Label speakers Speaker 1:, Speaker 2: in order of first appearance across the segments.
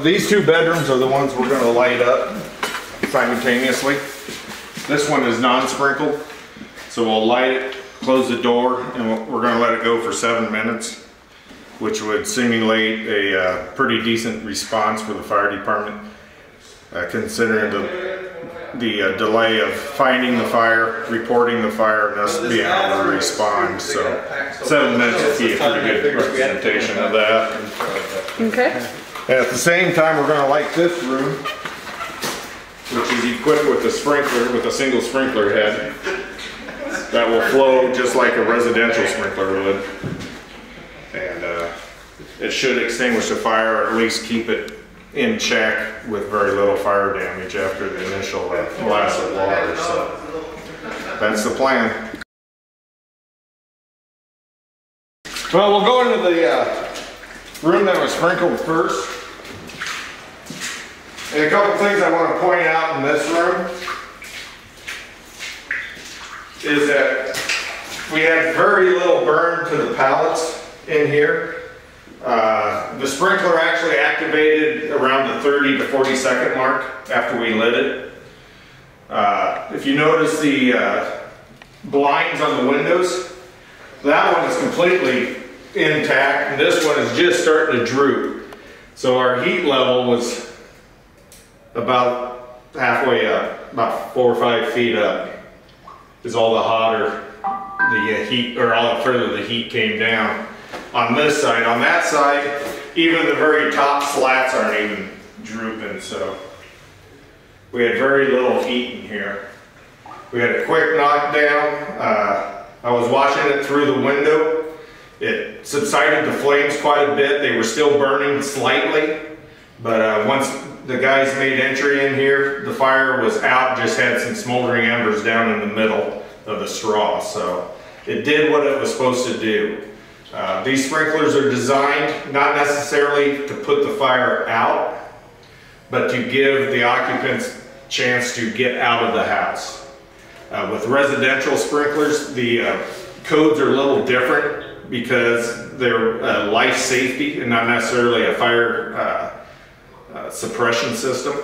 Speaker 1: These two bedrooms are the ones we're going to light up simultaneously. This one is non-sprinkled, so we'll light it, close the door, and we're going to let it go for 7 minutes, which would simulate a pretty decent response for the fire department, considering the delay of finding the fire, reporting the fire, and us being able to respond. So 7 minutes would be a pretty good representation of that.
Speaker 2: Okay.
Speaker 1: And at the same time, we're going to light this room, which is equipped with a sprinkler, with a single sprinkler head that will flow just like a residential sprinkler would. And it should extinguish the fire, or at least keep it in check with very little fire damage after the initial blast of water. So that's the plan. Well, we'll go into the room that was sprinkled first. And a couple things I want to point out in this room is that we had very little burn to the pallets in here. The sprinkler actually activated around the 30 to 40 second mark after we lit it. If you notice the blinds on the windows, that one is completely intact, and this one is just starting to droop. So our heat level was about halfway up, about 4 or 5 feet up, is all the hotter the heat, or all the further the heat came down. On this side, on that side, even the very top slats aren't even drooping, so we had very little heat in here. We had a quick knockdown. I was watching it through the window. It subsided the flames quite a bit. They were still burning slightly, but once the guys made entry in here, the fire was out, just had some smoldering embers down in the middle of the straw, so it did what it was supposed to do. These sprinklers are designed not necessarily to put the fire out, but to give the occupants a chance to get out of the house. With residential sprinklers, the codes are a little different because they're life safety and not necessarily a fire suppression system.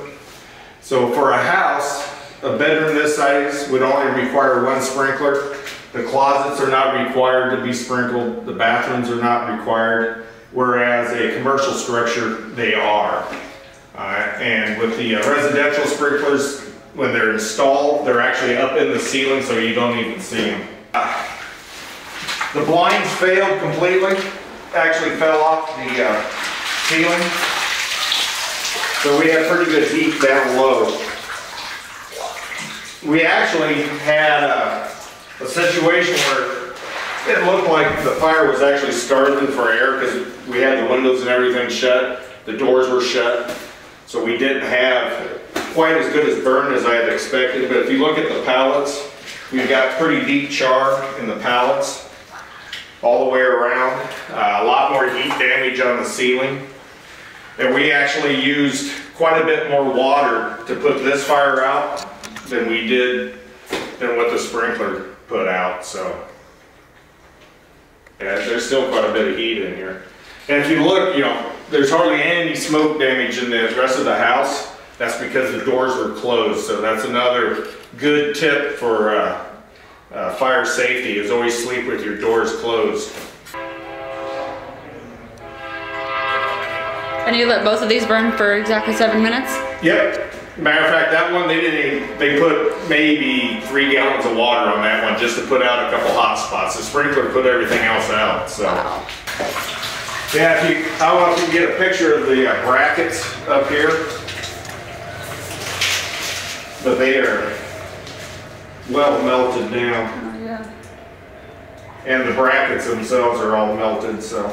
Speaker 1: So for a house, a bedroom this size would only require 1 sprinkler. The closets are not required to be sprinkled. The bathrooms are not required, whereas a commercial structure, they are. And with the residential sprinklers, when they're installed, they're actually up in the ceiling, so you don't even see them. The blinds failed completely, actually fell off the ceiling. So we had pretty good heat down low. We actually had a situation where it looked like the fire was actually starving for air because we had the windows and everything shut. The doors were shut. So we didn't have quite as good as burn as I had expected. But if you look at the pallets, we've got pretty deep char in the pallets all the way around. A lot more heat damage on the ceiling. And we actually used quite a bit more water to put this fire out than we did than what the sprinkler put out. So yeah, there's still quite a bit of heat in here. And if you look, you know, there's hardly any smoke damage in the rest of the house. That's because the doors were closed. So that's another good tip for fire safety, is always sleep with your doors closed.
Speaker 2: And you let both of these burn for exactly 7 minutes?
Speaker 1: Yep. Matter of fact, that one, they put maybe 3 gallons of water on that one just to put out a couple hot spots. The sprinkler put everything else out. So.
Speaker 2: Wow.
Speaker 1: Yeah, I don't know if you can get a picture of the brackets up here, but they are well melted down.
Speaker 2: Oh, yeah.
Speaker 1: And the brackets themselves are all melted, so.